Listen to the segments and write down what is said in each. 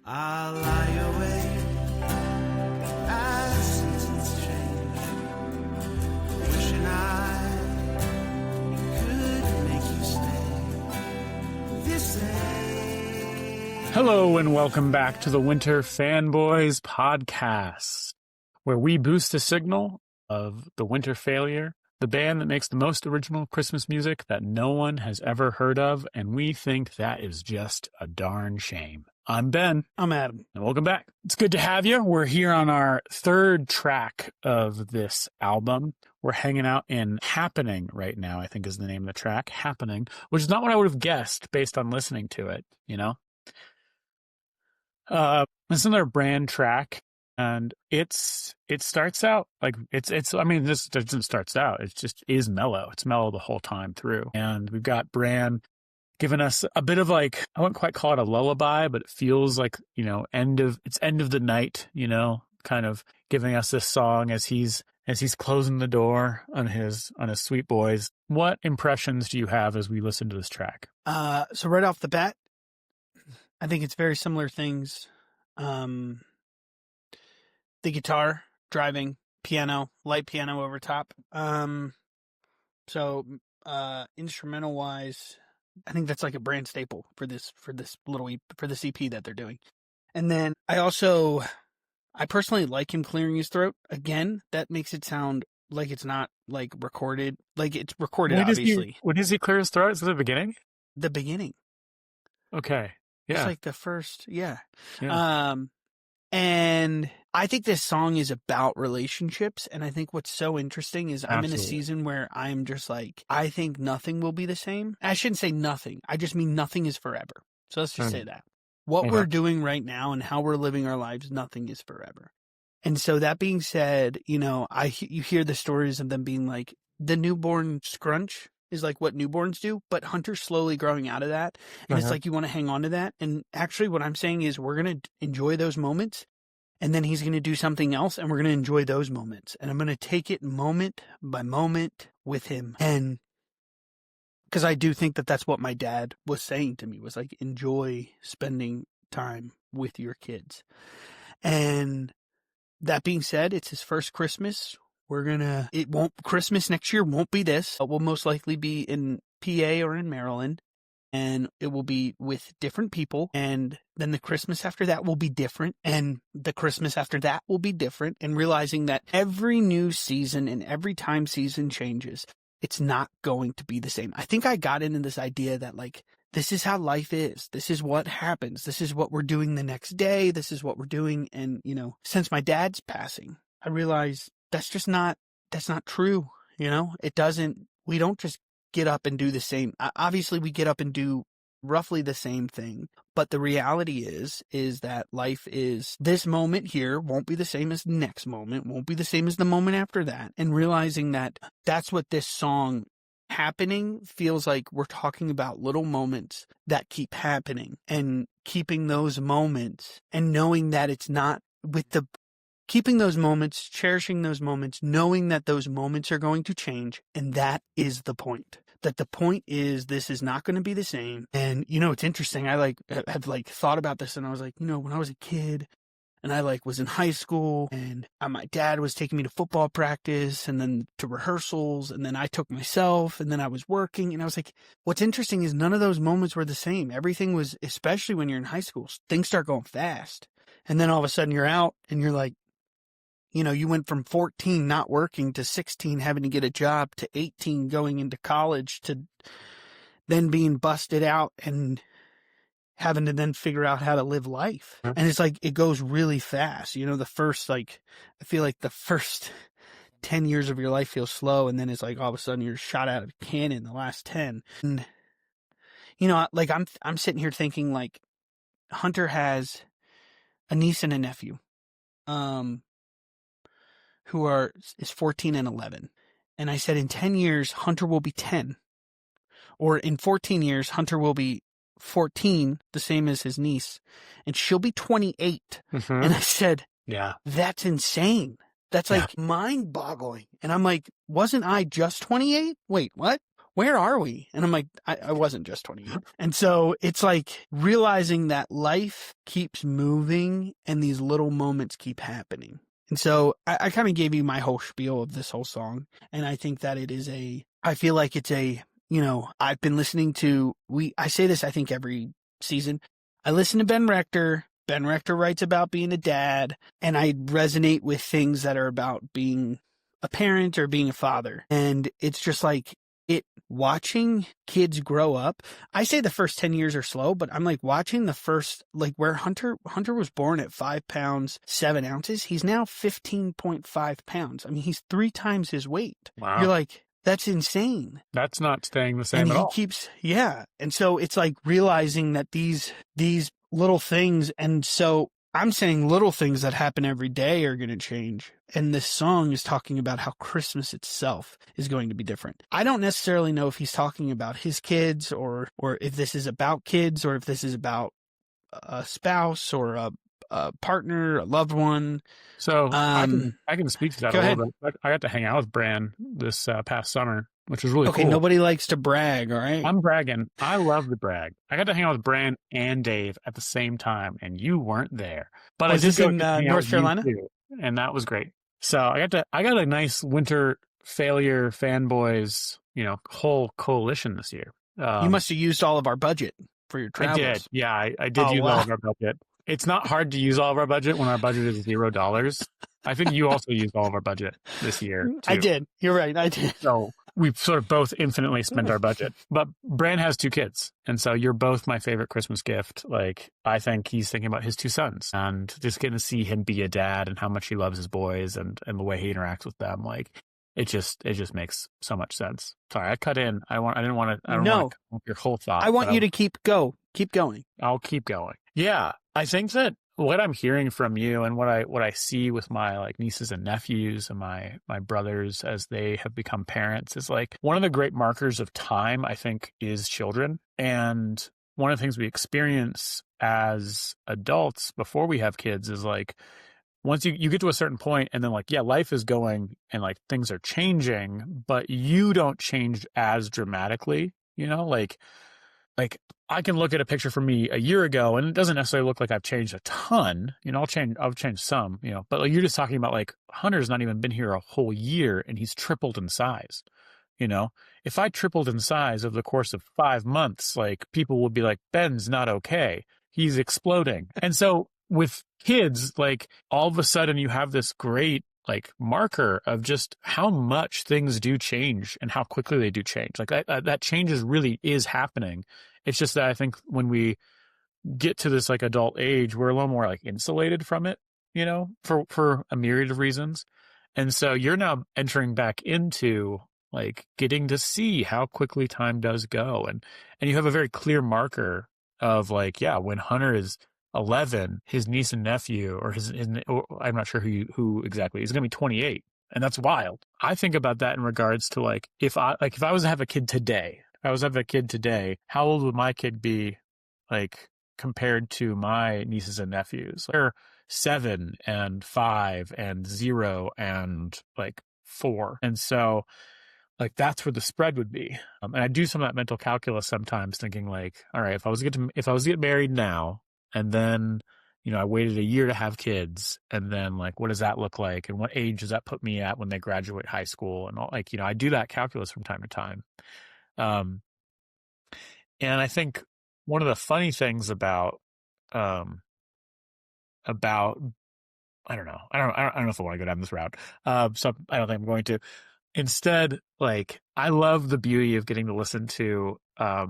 I'll lie awake as seasons change, wishing I could make you stay this age. Hello and welcome back to the Winter Fanboys Podcast, where we boost the signal of the Winter Failure, the band that makes the most original Christmas music that no one has ever heard of, and we think that is just a darn shame. I'm Ben. I'm Adam. And welcome back. It's good to have you. We're here on our third track of this album. We're hanging out in Happening right now, I think is the name of the track, Happening, which is not what I would have guessed based on listening to it, you know? It's another brand track, and it starts out like I mean, this doesn't starts out. It just is mellow. It's mellow the whole time through. And we've got Bran giving us a bit of like, I wouldn't quite call it a lullaby, but it feels like, you know, end of the night, you know, kind of giving us this song as he's closing the door on his sweet boys. What impressions do you have as we listen to this track? So right off the bat, I think it's very similar things. The guitar, driving, piano, light piano over top. So instrumental wise, I think that's like a brand staple for this EP that they're doing. And then I personally like him clearing his throat. Again, that makes it sound like it's not like recorded. Like it's recorded, obviously. When does he clear his throat? Is it the beginning? The beginning. Okay. Yeah. It's like the first, yeah. And I think this song is about relationships. And I think what's so interesting is I'm in a season where I'm just like, I think nothing will be the same. I shouldn't say nothing. I just mean nothing is forever. So let's just say that. What we're doing right now and how we're living our lives, nothing is forever. And so that being said, you know, you hear the stories of them being like, the newborn scrunch is like what newborns do, but Hunter's slowly growing out of that. And it's like, you want to hang on to that. And actually what I'm saying is we're going to enjoy those moments, and then he's going to do something else, and we're going to enjoy those moments. And I'm going to take it moment by moment with him. And because I do think that that's what my dad was saying to me, was like, enjoy spending time with your kids. And that being said, it's his first Christmas. Christmas next year won't be this. It will most likely be in PA or in Maryland, and it will be with different people. And then the Christmas after that will be different, and the Christmas after that will be different. And realizing that every new season and every time season changes, it's not going to be the same. I think I got into this idea that like, this is how life is. This is what happens. This is what we're doing the next day. This is what we're doing. And, you know, since my dad's passing, I realized that's not true. You know, we don't just get up and do the same. Obviously we get up and do roughly the same thing, but the reality is that life is, this moment here won't be the same as the next moment, won't be the same as the moment after that. And realizing that that's what this song Happening feels like. We're talking about little moments that keep happening, and keeping those moments and knowing that it's not keeping those moments, cherishing those moments, knowing that those moments are going to change. And that is the point. That the point is, this is not going to be the same. And, you know, it's interesting. I have thought about this, and I was like, you know, when I was a kid and I was in high school, and my dad was taking me to football practice and then to rehearsals, and then I took myself, and then I was working, and I was like, what's interesting is none of those moments were the same. Everything was, especially when you're in high school, things start going fast. And then all of a sudden you're out and you're like, you know, you went from 14 not working to 16 having to get a job to 18 going into college to then being busted out and having to then figure out how to live life. And it's like, it goes really fast. You know, I feel like the first 10 years of your life feels slow, and then it's like all of a sudden you're shot out of a cannon the last 10. And, you know, like I'm sitting here thinking like, Hunter has a niece and a nephew. Who is 14 and 11. And I said, in 10 years, Hunter will be 10. Or in 14 years, Hunter will be 14, the same as his niece. And she'll be 28. Mm-hmm. And I said, yeah, that's insane. That's like mind boggling. And I'm like, wasn't I just 28? Wait, what? where are we? And I'm like, I wasn't just 28. And so it's like realizing that life keeps moving and these little moments keep happening. And so I kind of gave you my whole spiel of this whole song. And I think that I feel like it's I've been listening to, I say this, I think every season, I listen to Ben Rector. Ben Rector writes about being a dad, and I resonate with things that are about being a parent or being a father. And it's just like watching kids grow up. I say the first 10 years are slow, but I'm like watching the first, like where Hunter was born at 5 pounds, 7 ounces. He's now 15.5 pounds. I mean, he's 3 times his weight. Wow. You're like, that's insane. That's not staying the same at all. Yeah. And so it's like realizing that these little things, and so I'm saying little things that happen every day are going to change. And this song is talking about how Christmas itself is going to be different. I don't necessarily know if he's talking about his kids or if this is about kids or if this is about a spouse or a partner, a loved one. So I can speak to that a little bit. I got to hang out with Bran this past summer, which was really cool. Okay, nobody likes to brag, all right? I'm bragging. I love to brag. I got to hang out with Bran and Dave at the same time, and you weren't there. But was this in North Carolina? And that was great. So I got a nice Winter Failure Fanboys, whole coalition this year. You must have used all of our budget for your travels. I did. Yeah, I did use all of our budget. It's not hard to use all of our budget when our budget is $0. I think you also used all of our budget this year, too. I did. You're right. I did. So we've sort of both infinitely spent our budget. But Bran has 2 kids. And so you're both my favorite Christmas gift. Like, I think he's thinking about his 2 sons and just getting to see him be a dad and how much he loves his boys and the way he interacts with them. Like, it just makes so much sense. Sorry, I cut in. I didn't want to come with your whole thought. I want you to keep going. I'll keep going. Yeah. I think that what I'm hearing from you and what I see with my like nieces and nephews and my brothers as they have become parents is like one of the great markers of time, I think, is children. And one of the things we experience as adults before we have kids is like once you get to a certain point and then like, yeah, life is going and like things are changing, but you don't change as dramatically, like I can look at a picture from me a year ago and it doesn't necessarily look like I've changed a ton. I've changed some, but like you're just talking about like Hunter's not even been here a whole year and he's tripled in size. If I tripled in size over the course of 5 months, like people would be like, Ben's not okay. He's exploding. And so with kids, like all of a sudden you have this great like marker of just how much things do change and how quickly they do change. Like that change really is happening. It's just that I think when we get to this like adult age, we're a little more like insulated from it, for a myriad of reasons. And so you're now entering back into like getting to see how quickly time does go. And you have a very clear marker of like, yeah, when Hunter is 11, his niece and nephew, or I'm not sure who exactly, is going to be 28. And that's wild. I think about that in regards to like, if I was to have a kid today, how old would my kid be like compared to my nieces and nephews? They're 7 and 5 and 0 and like 4. And so like that's where the spread would be. And I do some of that mental calculus sometimes thinking like, all right, if I was to get married now, and then, I waited a year to have kids. And then like, what does that look like? And what age does that put me at when they graduate high school? And all, like, I do that calculus from time to time. And I think one of the funny things about I don't know if I want to go down this route. So I don't think I'm going to. Instead, like, I love the beauty of getting to listen to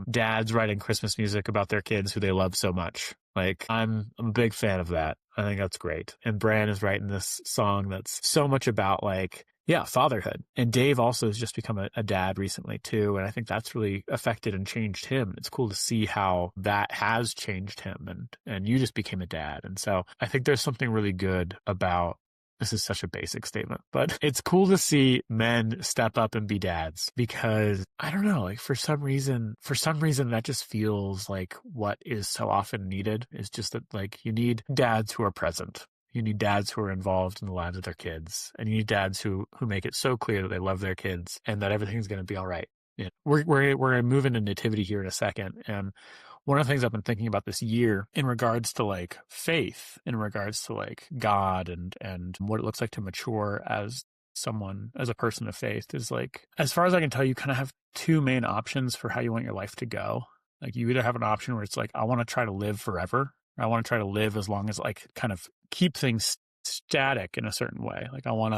dads writing Christmas music about their kids who they love so much. Like, I'm a big fan of that. I think that's great. And Bran is writing this song that's so much about, like, yeah, fatherhood. And Dave also has just become a dad recently, too. And I think that's really affected and changed him. It's cool to see how that has changed him. And you just became a dad. And so I think there's something really good about, this is such a basic statement, but it's cool to see men step up and be dads because I don't know, like for some reason that just feels like what is so often needed is just that like you need dads who are present. You need dads who are involved in the lives of their kids, and you need dads who make it so clear that they love their kids and that everything's going to be all right. Yeah. We're going to move into nativity here in a second. And one of the things I've been thinking about this year in regards to like faith, in regards to like God and what it looks like to mature as someone, as a person of faith, is like, as far as I can tell, you kind of have two main options for how you want your life to go. Like you either have an option where it's like, I want to try to live forever. Or I want to try to live as long as like kind of keep things static in a certain way. Like I want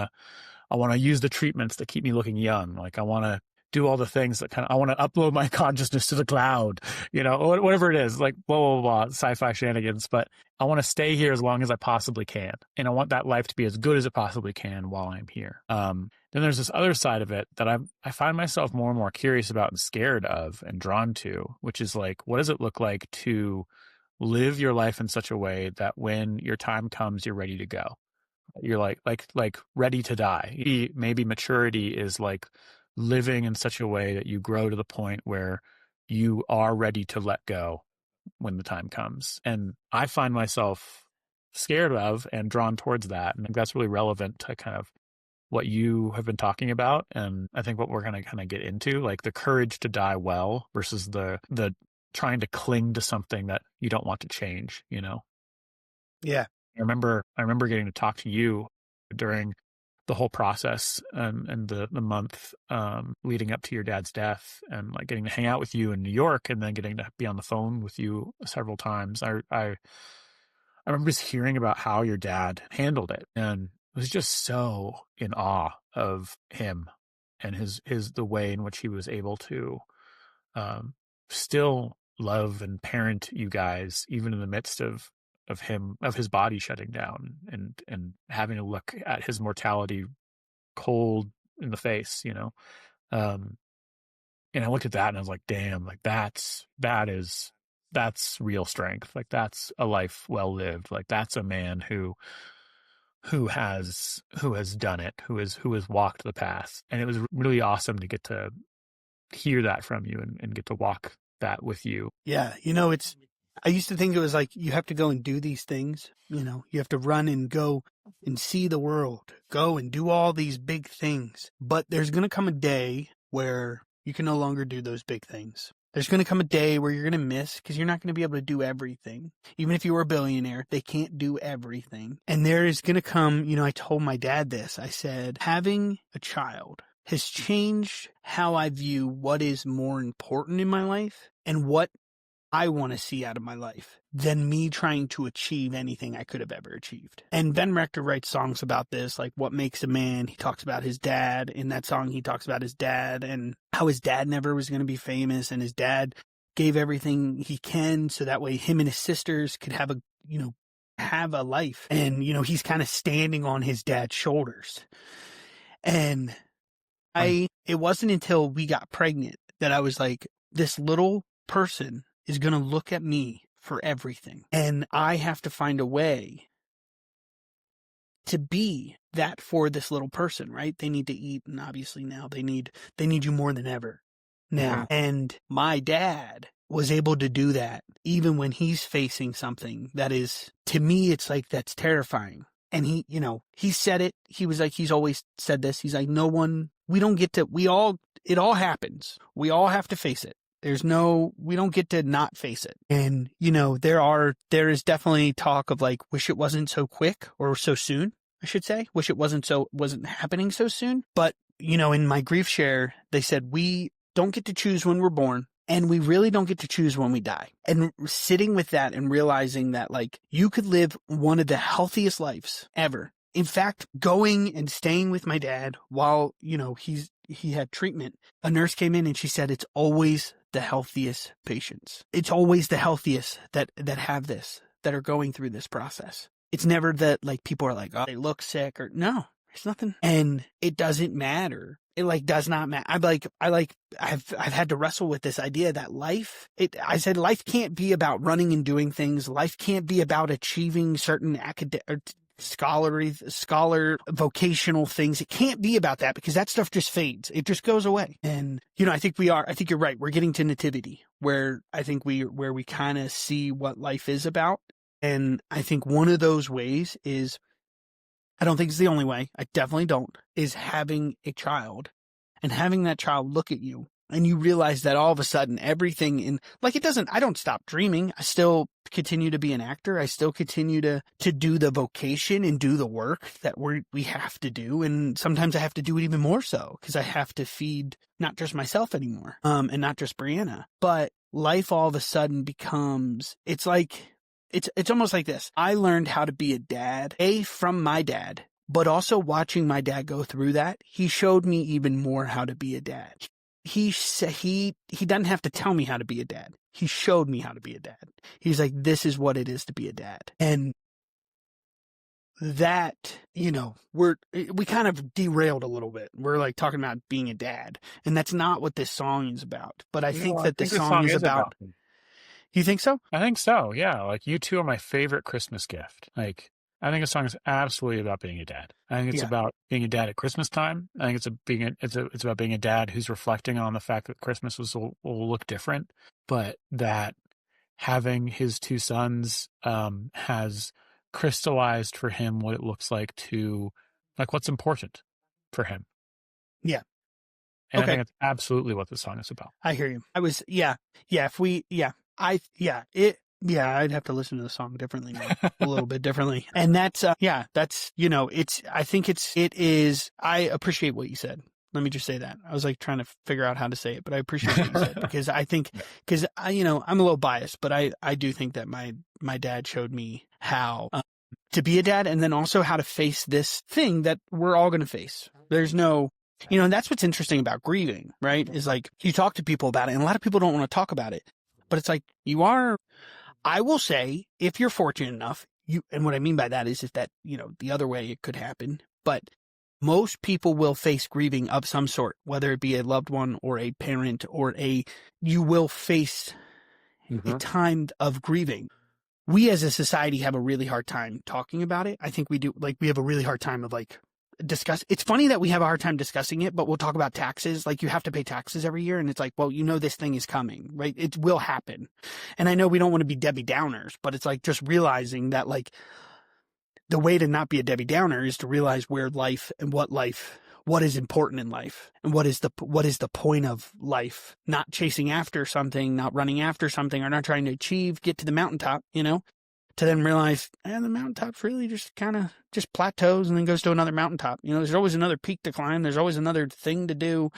to use the treatments that keep me looking young. Like I want to do all the things that I want to upload my consciousness to the cloud, whatever it is, like blah, blah, blah, sci-fi shenanigans. But I want to stay here as long as I possibly can. And I want that life to be as good as it possibly can while I'm here. Then there's this other side of it that I find myself more and more curious about and scared of and drawn to, which is like, what does it look like to live your life in such a way that when your time comes, you're ready to go? You're like ready to die. Maybe maturity is like living in such a way that you grow to the point where you are ready to let go when the time comes. And I find myself scared of and drawn towards that. And I think that's really relevant to kind of what you have been talking about. And I think what we're going to kind of get into, like the courage to die well versus the trying to cling to something that you don't want to change, Yeah. I remember getting to talk to you during the whole process and the month leading up to your dad's death, and like getting to hang out with you in New York and then getting to be on the phone with you several times. I remember just hearing about how your dad handled it, and was just so in awe of him and the way in which he was able to still love and parent you guys, even in the midst of his body shutting down and having to look at his mortality cold in the face, and I looked at that and I was like, damn, like that's real strength. Like that's a life well lived. Like that's a man who has done it, who has walked the path. And it was really awesome to get to hear that from you and get to walk that with you. Yeah. I used to think it was like, you have to go and do these things. You have to run and go and see the world, go and do all these big things. But there's going to come a day where you can no longer do those big things. There's going to come a day where you're going to miss, because you're not going to be able to do everything. Even if you were a billionaire, they can't do everything. And there is going to come, I told my dad this. I said, having a child has changed how I view what is more important in my life and what I want to see out of my life than me trying to achieve anything I could have ever achieved. And Ben Rector writes songs about this, like What Makes a Man. He talks about his dad. In that song, he talks about his dad and how his dad never was going to be famous, and his dad gave everything he can so that way him and his sisters could have a life. And, he's kind of standing on his dad's shoulders. And it wasn't until we got pregnant that I was like, this little person is going to look at me for everything. And I have to find a way to be that for this little person, right? They need to eat. And obviously now they need you more than ever now. Yeah. And my dad was able to do that even when he's facing something that is, to me, it's like, that's terrifying. And he said it. He was like, he's always said this. He's like, it all happens. We all have to face it. We don't get to not face it. And, there is definitely talk of like, wish it wasn't so quick or so soon, I should say. Wish it wasn't happening so soon. But, in my grief share, they said, we don't get to choose when we're born, and we really don't get to choose when we die. And sitting with that and realizing that like, you could live one of the healthiest lives ever. In fact, going and staying with my dad while, he had treatment, a nurse came in and she said, it's always the healthiest patients. It's always the healthiest that have this, that are going through this process. It's never that like people are like, oh, they look sick, or no, there's nothing. And it doesn't matter. It like does not matter. I've had to wrestle with this idea that life can't be about running and doing things. Life can't be about achieving certain scholar vocational things. It can't be about that, because that stuff just fades. It just goes away. And I think you're right. We're getting to nativity, where I think where we kind of see what life is about. And I think one of those ways is, I don't think it's the only way, I definitely don't, is having a child and having that child look at you And you realize that all of a sudden everything I don't stop dreaming. I still continue to be an actor. I still continue to do the vocation and do the work that we have to do. And sometimes I have to do it even more so because I have to feed not just myself anymore, and not just Brianna, but life all of a sudden becomes, it's almost like this. I learned how to be a dad, from my dad, but also watching my dad go through that. He showed me even more how to be a dad. He said he doesn't have to tell me how to be a dad. He showed me how to be a dad. He's like, this is what it is to be a dad. And that, we kind of derailed a little bit. We're like talking about being a dad, and that's not what this song is about. But I think that this song is about. You think so? I think so. Yeah. Like, you two are my favorite Christmas gift. Like, I think a song is absolutely about being a dad. I think it's about being a dad at Christmas time. I think it's about being a dad who's reflecting on the fact that Christmas will look different, but that having his two sons has crystallized for him what it looks like to, like, what's important for him. Yeah. And I think that's absolutely what the song is about. I hear you. I'd have to listen to the song differently now, a little bit differently. And that's, I appreciate what you said. Let me just say that. I was like trying to figure out how to say it, but I appreciate what you said because I think, I'm a little biased, but I do think that my dad showed me how to be a dad, and then also how to face this thing that we're all going to face. There's no, and that's what's interesting about grieving, right? Is like, you talk to people about it, and a lot of people don't want to talk about it, but it's like, I will say, if you're fortunate enough, and what I mean by that is if that, the other way it could happen, but most people will face grieving of some sort, whether it be a loved one or a parent or you will face a time of grieving. We as a society have a really hard time talking about it. I think we do, we have a really hard time of discuss. It's funny that we have a hard time discussing it, but we'll talk about taxes. Like, you have to pay taxes every year. And it's like, well, this thing is coming, right? It will happen. And I know we don't want to be Debbie Downers, but it's like just realizing that the way to not be a Debbie Downer is to realize where life and what is important in life, and what is the point of life, not chasing after something, not running after something, or not trying to get to the mountaintop, to then realize, the mountaintop's really just kind of just plateaus and then goes to another mountaintop. There's always another peak to climb. There's always another thing to do.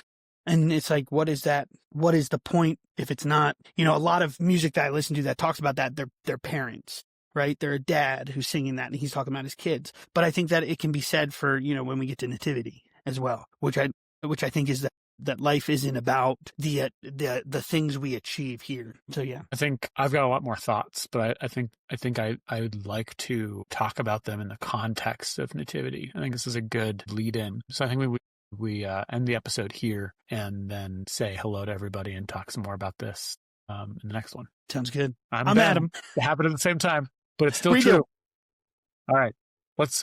And it's like, what is that? What is the point if it's not, a lot of music that I listen to that talks about that, they're parents, right? They're a dad who's singing that, and he's talking about his kids. But I think that it can be said for, when we get to nativity as well, which I think is that life isn't about the things we achieve here. So yeah, I think I've got a lot more thoughts, but I think I would like to talk about them in the context of nativity. I think this is a good lead in. So I think we end the episode here and then say hello to everybody and talk some more about this in the next one. Sounds good. I'm Adam. It happened at the same time, but it's still true. All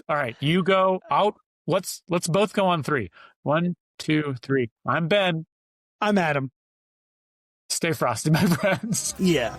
right. You go out. Let's both go on 3. 1, 2, 3. I'm Ben. I'm Adam. Stay frosty, my friends. Yeah.